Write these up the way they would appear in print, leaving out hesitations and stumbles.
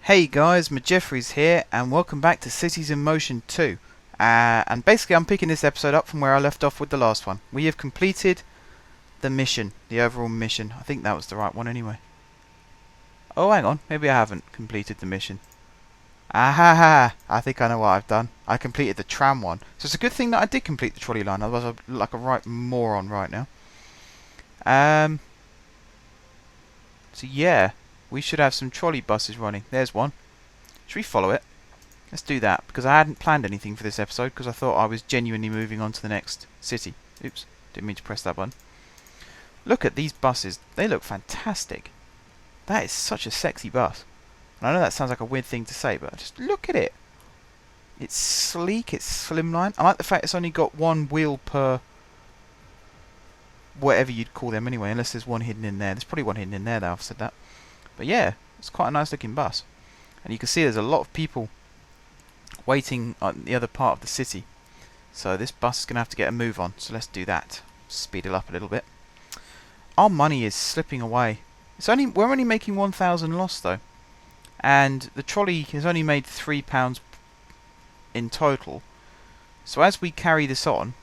Hey guys, Majeffries here, and welcome back to Cities in Motion 2. And basically I'm picking this episode up from where I left off with the last one. We have completed the mission, the overall mission. I think that was the right one anyway. Oh, hang on, maybe I haven't completed the mission. Aha! I think I know what I've done. I completed the tram one. So it's a good thing that I did complete the trolley line, otherwise I'd look like a right moron right now. So yeah, we should have some trolley buses running. There's one. Should we follow it? Let's do that, because I hadn't planned anything for this episode, because I thought I was genuinely moving on to the next city. Oops, didn't mean to press that button. Look at these buses. They look fantastic. That is such a sexy bus. And I know that sounds like a weird thing to say, but just look at it. It's sleek, it's slimline. I like the fact it's only got one wheel per whatever you'd call them anyway, unless there's one hidden in there. There's probably one hidden in there though, I've said that. But yeah, it's quite a nice looking bus. And you can see there's a lot of people waiting on the other part of the city. So this bus is going to have to get a move on. So let's do that. Speed it up a little bit. Our money is slipping away. We're only making 1,000 loss though. And the trolley has only made £3 in total. So as we carry this on,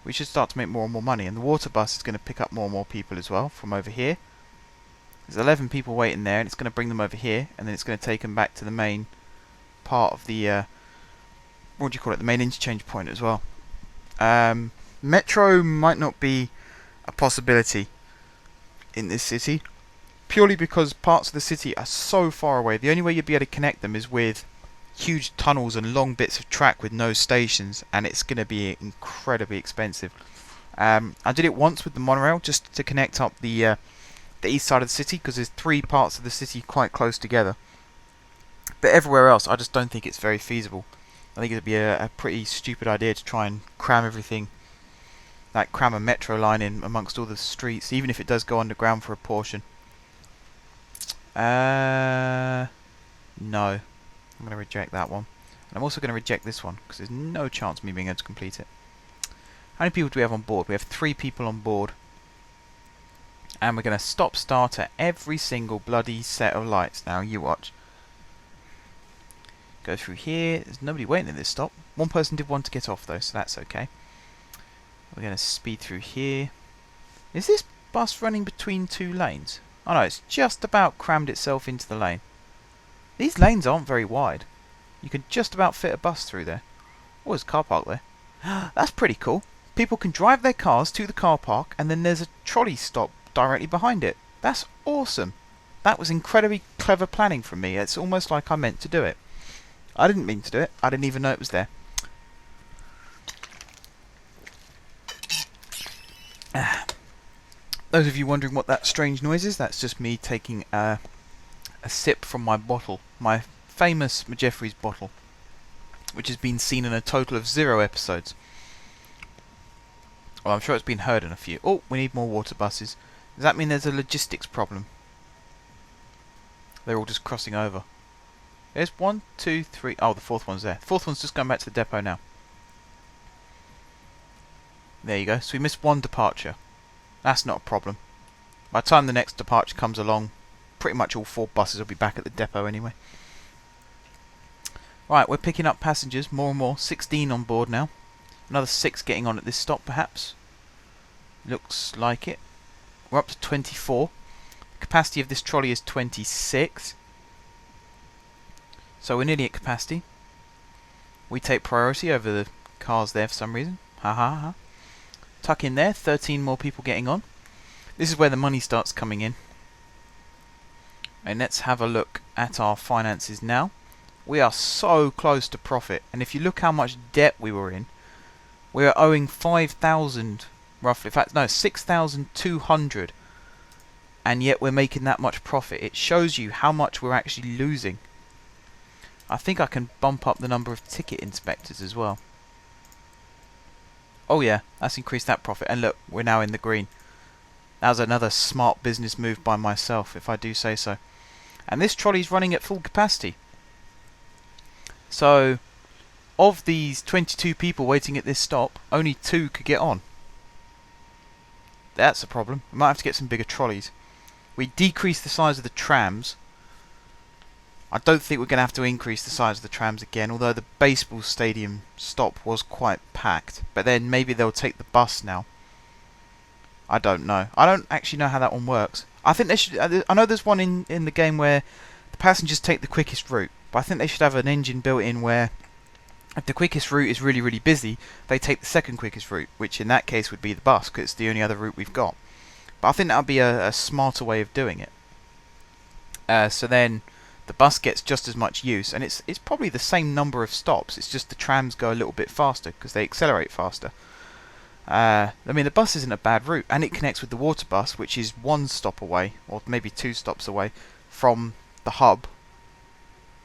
we should start to make more and more money. And the water bus is going to pick up more and more people as well from over here. There's 11 people waiting there, and it's going to bring them over here, and then it's going to take them back to the main part of the, what do you call it, the main interchange point as well. Metro might not be a possibility in this city, purely because parts of the city are so far away. The only way you'd be able to connect them is with huge tunnels and long bits of track with no stations, and it's going to be incredibly expensive. I did it once with the monorail, just to connect up the east side of the city, because there's three parts of the city quite close together. But everywhere else, I just don't think it's very feasible. I think it would be a pretty stupid idea to try and cram everything, like cram a metro line in amongst all the streets, even if it does go underground for a portion. No. I'm going to reject that one. And I'm also going to reject this one, because there's no chance of me being able to complete it. How many people do we have on board? We have 3 people on board. And we're going to stop start at every single bloody set of lights. Now, you watch. Go through here. There's nobody waiting at this stop. One person did want to get off, though, so that's okay. We're going to speed through here. Is this bus running between 2 lanes? Oh no, it's just about crammed itself into the lane. These lanes aren't very wide. You can just about fit a bus through there. Oh, there's a car park there. That's pretty cool. People can drive their cars to the car park, and then there's a trolley stop directly behind it. That's awesome. That was incredibly clever planning from me. It's almost like I meant to do it. I didn't mean to do it. I didn't even know it was there. Those of you wondering what that strange noise is, that's just me taking a sip from my bottle. My famous Majeffries bottle, which has been seen in a total of 0 episodes. Well, I'm sure it's been heard in a few. Oh, we need more water buses. Does that mean there's a logistics problem? They're all just crossing over. There's 1, 2, 3. Oh, the 4th one's there. The 4th one's just going back to the depot now. There you go. So we missed 1 departure. That's not a problem. By the time the next departure comes along, pretty much all 4 buses will be back at the depot anyway. Right, we're picking up passengers more and more. 16 on board now. Another 6 getting on at this stop, perhaps. Looks like it. We're up to 24. The capacity of this trolley is 26. So we're nearly at capacity. We take priority over the cars there for some reason. Ha ha ha. Tuck in there. 13 more people getting on. This is where the money starts coming in. And let's have a look at our finances now. We are so close to profit. And if you look how much debt we were in, we are owing 5,000 roughly. In fact, no, 6,200. And yet we're making that much profit. It shows you how much we're actually losing. I think I can bump up the number of ticket inspectors as well. Oh yeah, that's increased that profit. And look, we're now in the green. That was another smart business move by myself, if I do say so. And this trolley's running at full capacity. So, of these 22 people waiting at this stop, only 2 could get on. That's a problem. We might have to get some bigger trolleys. We decreased the size of the trams I don't think we're going to have to increase the size of the trams again, although the baseball stadium stop was quite packed. But then maybe they'll take the bus now. I don't know. I don't actually know how that one works. I think they should. I know there's one in the game where the passengers take the quickest route, but I think they should have an engine built in where if the quickest route is really, really busy, they take the second quickest route, which in that case would be the bus, because it's the only other route we've got. But I think that would be a smarter way of doing it. So then the bus gets just as much use, and it's probably the same number of stops. It's just the trams go a little bit faster because they accelerate faster. I mean, the bus isn't a bad route, and it connects with the water bus, which is 1 stop away, or maybe 2 stops away from the hub,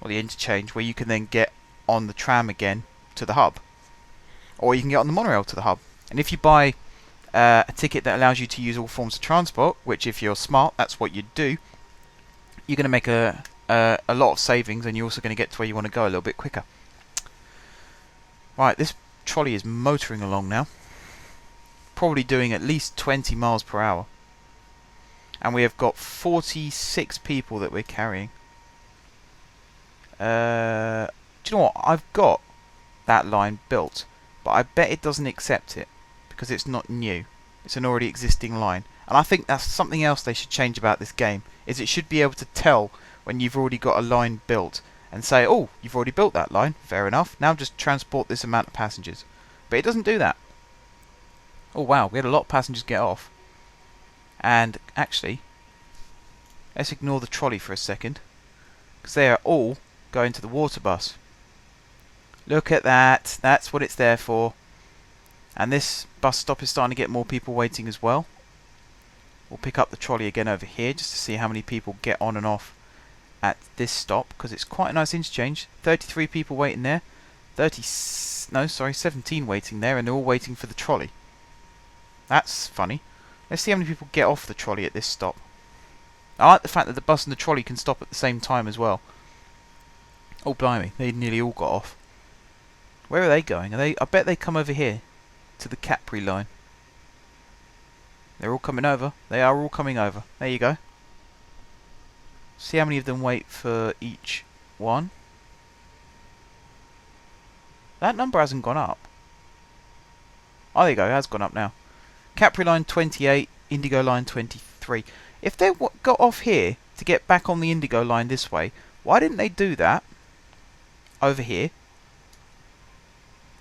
or the interchange, where you can then get on the tram again to the hub, or you can get on the monorail to the hub. And if you buy a ticket that allows you to use all forms of transport, which if you're smart, that's what you'd do, you're going to make a lot of savings, and you're also going to get to where you want to go a little bit quicker. Right, this trolley is motoring along now, probably doing at least 20 miles per hour, and we have got 46 people that we're carrying. Do you know what? I've got that line built, but I bet it doesn't accept it because it's not new. It's an already existing line, and I think that's something else they should change about this game. Is it should be able to tell when you've already got a line built and say, "Oh, you've already built that line. Fair enough. Now just transport this amount of passengers." But it doesn't do that. Oh wow, we had a lot of passengers get off. And actually, let's ignore the trolley for a second, because they are all going to the water bus. Look at that. That's what it's there for. And this bus stop is starting to get more people waiting as well. We'll pick up the trolley again over here just to see how many people get on and off at this stop, because it's quite a nice interchange. 33 people waiting there. 17 waiting there, and they're all waiting for the trolley. That's funny. Let's see how many people get off the trolley at this stop. I like the fact that the bus and the trolley can stop at the same time as well. Oh blimey, they nearly all got off. Where are they going? I bet they come over here to the Capri line. They're all coming over. They are all coming over. There you go. See how many of them wait for each one. That number hasn't gone up. Oh, there you go. It has gone up now. Capri line 28, Indigo line 23. If they got off here to get back on the Indigo line this way, why didn't they do that over here?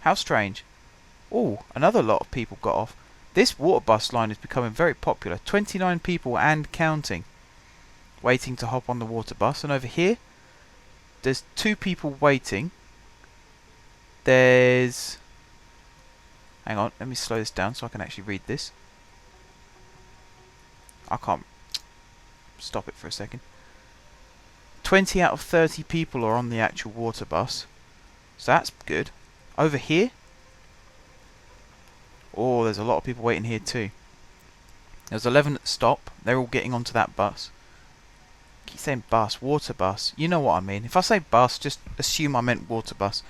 How strange. Oh, another lot of people got off. This water bus line is becoming very popular. 29 people and counting waiting to hop on the water bus. And over here, there's 2 people waiting. There's... Hang on, let me slow this down so I can actually read this. I can't stop it for a second. 20 out of 30 people are on the actual water bus. So that's good. Over here, oh, there's a lot of people waiting here too. There's 11 at the stop. They're all getting onto that bus. I keep saying bus, water bus. You know what I mean. If I say bus, just assume I meant water bus.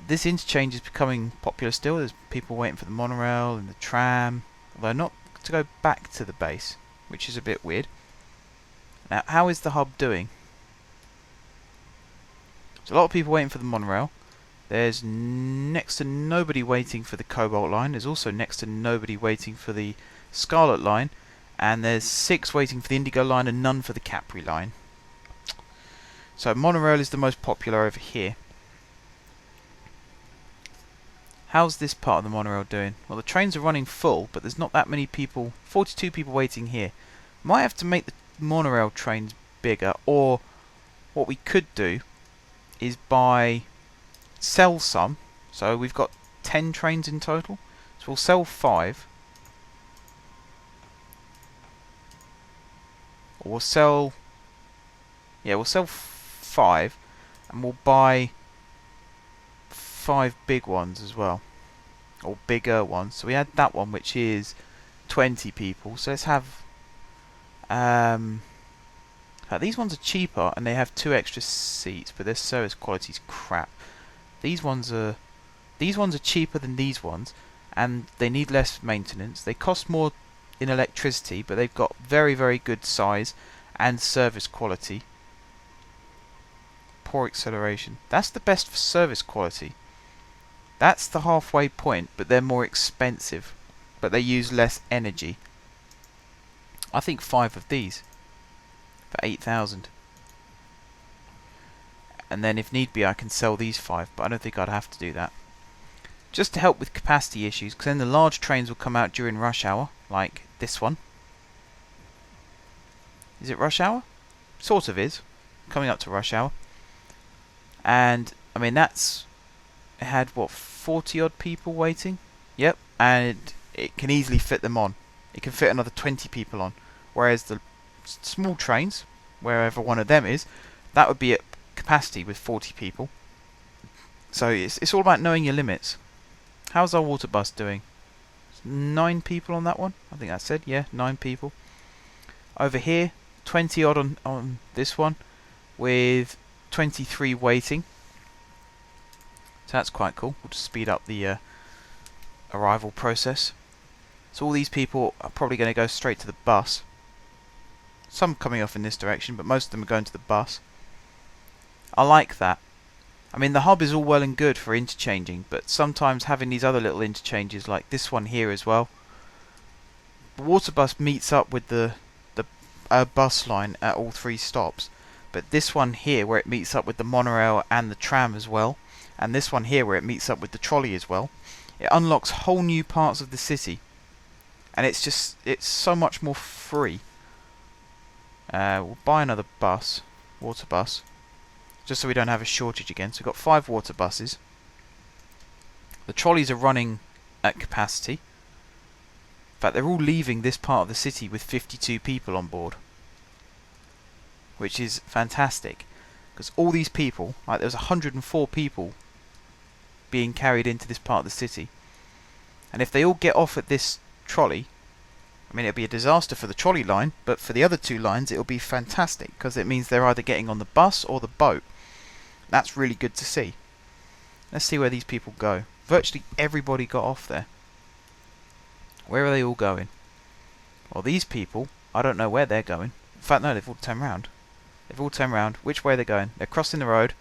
This interchange is becoming popular still. There's people waiting for the monorail and the tram, although not to go back to the base, which is a bit weird. Now, how is the hub doing? There's a lot of people waiting for the monorail. There's next to nobody waiting for the Cobalt line. There's also next to nobody waiting for the Scarlet line. And there's 6 waiting for the Indigo line and none for the Capri line. So monorail is the most popular over here. How's this part of the monorail doing? Well, the trains are running full, but there's not that many people. 42 people waiting here. Might have to make the monorail trains bigger, or what we could do is sell some. So we've got 10 trains in total. So we'll sell 5. Or we'll sell... Yeah, we'll sell 5. And we'll buy 5 big ones as well. Or bigger ones. So we had that one, which is 20 people. So let's have... these ones are cheaper, and they have 2 extra seats, but their service quality is crap. These ones are cheaper than these ones, and they need less maintenance. They cost more in electricity, but they've got very, very good size and service quality. poor acceleration. That's the best for service quality. That's the halfway point, but they're more expensive. But they use less energy. I think 5 of these for 8,000. And then if need be I can sell these 5, but I don't think I'd have to do that. Just to help with capacity issues, because then the large trains will come out during rush hour, like this one. Is it rush hour? Sort of is. Coming up to rush hour. And, I mean, it had, what, 40 odd people waiting? Yep, and it can easily fit them on. It can fit another 20 people on. Whereas the small trains, wherever one of them is, that would be at capacity with 40 people. So it's all about knowing your limits. How's our water bus doing? 9 people on that one? I think that said, yeah, 9 people. Over here, 20 odd on this one, with 23 waiting. So that's quite cool. We'll just speed up the arrival process. So all these people are probably going to go straight to the bus. Some coming off in this direction, but most of them are going to the bus. I like that. I mean, the hub is all well and good for interchanging, but sometimes having these other little interchanges, like this one here as well. The water bus meets up with the bus line at all 3 stops, but this one here, where it meets up with the monorail and the tram as well, and this one here, where it meets up with the trolley as well, it unlocks whole new parts of the city, and it's so much more free. We'll buy another bus, water bus, just so we don't have a shortage again. So we've got 5 water buses. The trolleys are running at capacity. In fact, they're all leaving this part of the city with 52 people on board, which is fantastic, because all these people, like there was 104 people being carried into this part of the city, and if they all get off at this trolley, I mean, it'll be a disaster for the trolley line, but for the other 2 lines it'll be fantastic, because it means they're either getting on the bus or the boat. That's really good to see. Let's see where these people go. Virtually everybody got off there. Where are they all going? Well, these people, I don't know where they're going. In fact, no, they've all turned round. They've all turned round. Which way are they going? They're crossing the road.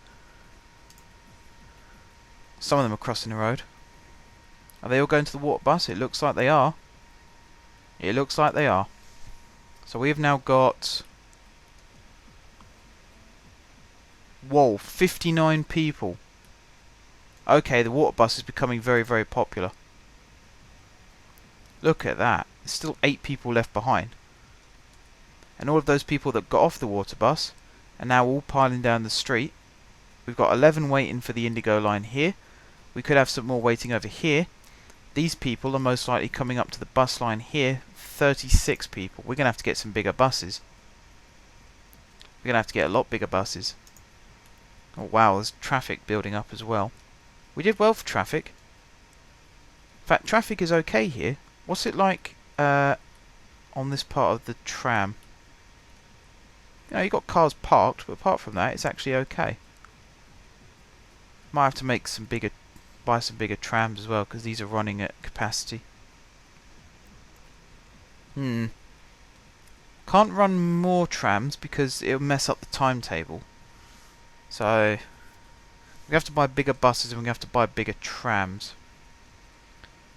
Some of them are crossing the road. Are they all going to the water bus? It looks like they are. It looks like they are. So we have now got... Whoa, 59 people. Okay, the water bus is becoming very, very popular. Look at that. There's still 8 people left behind. And all of those people that got off the water bus are now all piling down the street. We've got 11 waiting for the Indigo line here. We could have some more waiting over here. These people are most likely coming up to the bus line here. 36 people. We're going to have to get some bigger buses. We're going to have to get a lot bigger buses. Oh wow, there's traffic building up as well. We did well for traffic. In fact, traffic is okay here. What's it like on this part of the tram? You know, you've got cars parked, but apart from that, it's actually okay. Might have to make some bigger, buy some bigger trams as well, because these are running at capacity. Can't run more trams because it'll mess up the timetable. So we have to buy bigger buses and we have to buy bigger trams.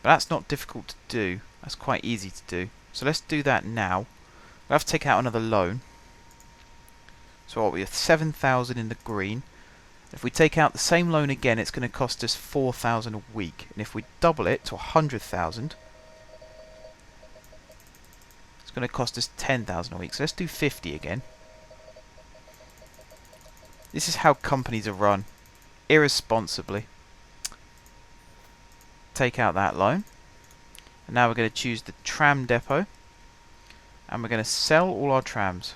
But that's not difficult to do. That's quite easy to do. So let's do that now. We'll have to take out another loan. So what, we have 7,000 in the green. If we take out the same loan again, it's going to cost us 4,000 a week. And if we double it to 100,000, it's going to cost us 10,000 a week. So let's do 50 again. This is how companies are run. Irresponsibly. Take out that loan. And now we're going to choose the tram depot. And we're going to sell all our trams.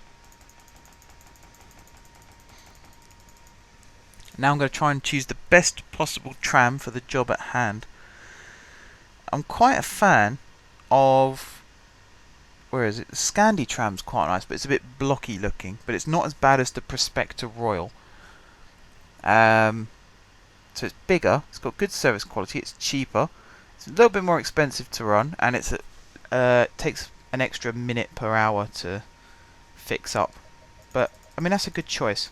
Now I'm going to try and choose the best possible tram for the job at hand. I'm quite a fan of... where is it? The Scandi tram's quite nice, but it's a bit blocky looking. But it's not as bad as the Prospector Royal. So it's bigger, it's got good service quality, it's cheaper, it's a little bit more expensive to run, and it takes an extra minute per hour to fix up. But I mean, that's a good choice.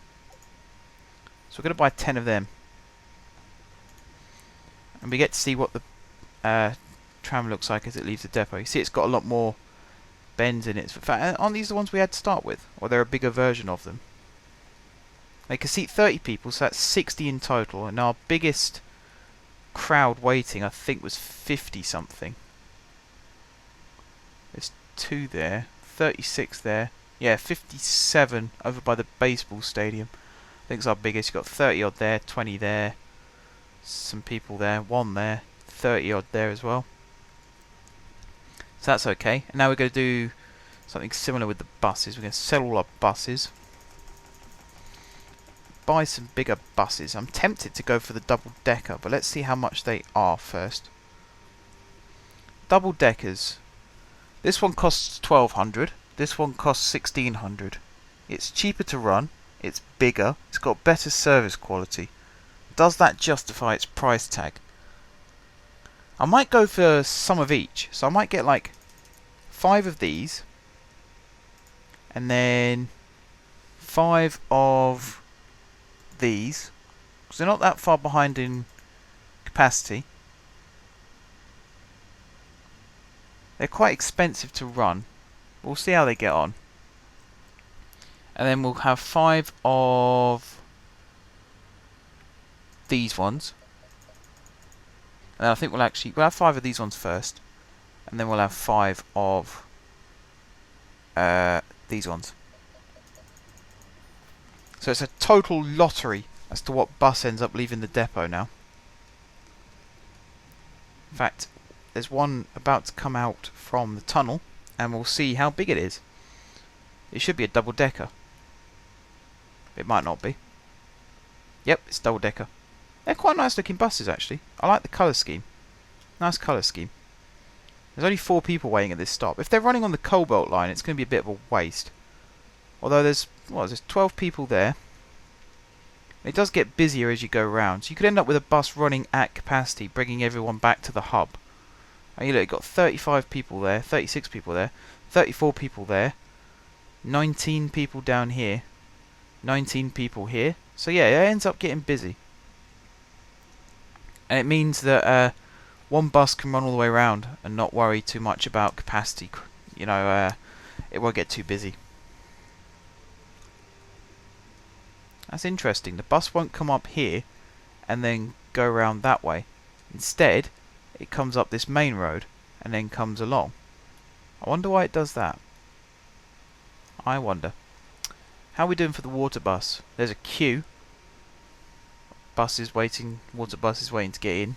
So we're going to buy 10 of them. And we get to see what the tram looks like as it leaves the depot. You see it's got a lot more bends in it. In fact, aren't these the ones we had to start with? Or they're a bigger version of them? They can seat 30 people, so that's 60 in total. And our biggest crowd waiting, I think, was 50 something. There's 2 there, 36 there. Yeah, 57 over by the baseball stadium. I think it's our biggest. You've got 30 odd there, 20 there, some people there, 1 there, 30 odd there as well. So that's okay. And now we're going to do something similar with the buses. We're going to sell all our buses. Buy some bigger buses. I'm tempted to go for the double decker, but let's see how much they are first. Double deckers. This one costs 1,200. This one costs 1,600. It's cheaper to run. It's bigger. It's got better service quality. Does that justify its price tag? I might go for some of each. So I might get like 5 of these. And then 5 of these. Because they're not that far behind in capacity. They're quite expensive to run. We'll see how they get on. And then we'll have 5 of these ones. And I think we'll have 5 of these ones first. And then we'll have 5 of these ones. So it's a total lottery as to what bus ends up leaving the depot now. In fact, there's one about to come out from the tunnel, and we'll see how big it is. It should be a double decker. It might not be. Yep, it's double decker. They're quite nice looking buses actually. I like the colour scheme. Nice colour scheme. There's only 4 people waiting at this stop. If they're running on the Cobalt line, it's going to be a bit of a waste. Although there's 12 people there. It does get busier as you go around. So you could end up with a bus running at capacity, bringing everyone back to the hub. And you look, you've got 35 people there, 36 people there, 34 people there, 19 people down here, 19 people here. So yeah, it ends up getting busy. And it means that one bus can run all the way around and not worry too much about capacity. You know, it won't get too busy. That's interesting. The bus won't come up here and then go around that way. Instead, it comes up this main road and then comes along. I wonder why it does that. I wonder. How are we doing for the water bus? There's a queue. Buses waiting, water buses waiting to get in.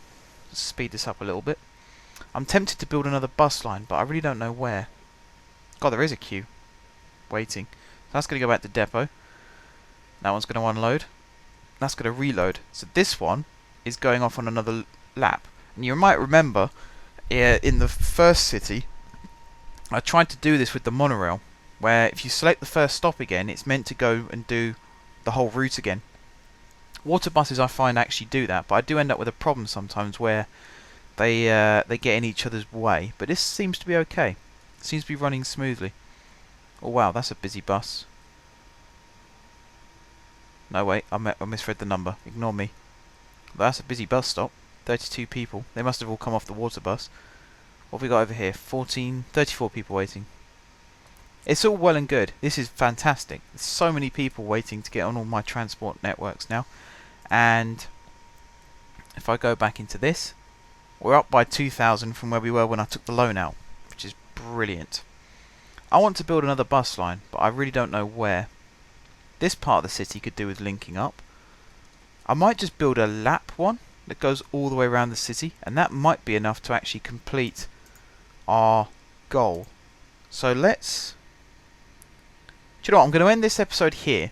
Let's speed this up a little bit. I'm tempted to build another bus line, but I really don't know where. God, there is a queue waiting. So that's going to go back to depot. That one's going to unload. That's going to reload. So this one is going off on another lap. And you might remember, in the first city, I tried to do this with the monorail, where if you select the first stop again, it's meant to go and do the whole route again. Water buses I find actually do that, but I do end up with a problem sometimes where they get in each other's way. But this seems to be okay. It seems to be running smoothly. Oh wow, that's a busy bus. No wait, I misread the number. Ignore me. But that's a busy bus stop. 32 people. They must have all come off the water bus. What have we got over here? 34 people waiting. It's all well and good. This is fantastic. There's so many people waiting to get on all my transport networks now. And if I go back into this, we're up by 2,000 from where we were when I took the loan out, which is brilliant. I want to build another bus line, but I really don't know where. This part of the city could do with linking up. I might just build a lap one that goes all the way around the city, and that might be enough to actually complete our goal. So let's... Do you know what? I'm going to end this episode here,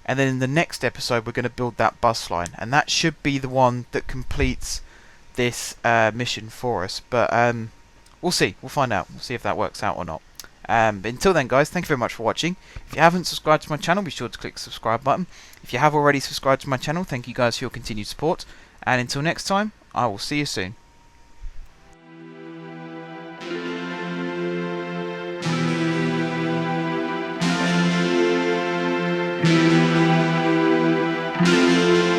and then in the next episode we're going to build that bus line, and that should be the one that completes this mission for us. But we'll see. We'll find out. We'll see if that works out or not. But until then, guys, thank you very much for watching. If you haven't subscribed to my channel, be sure to click the subscribe button. If you have already subscribed to my channel, thank you guys for your continued support. And until next time, I will see you soon. Bye.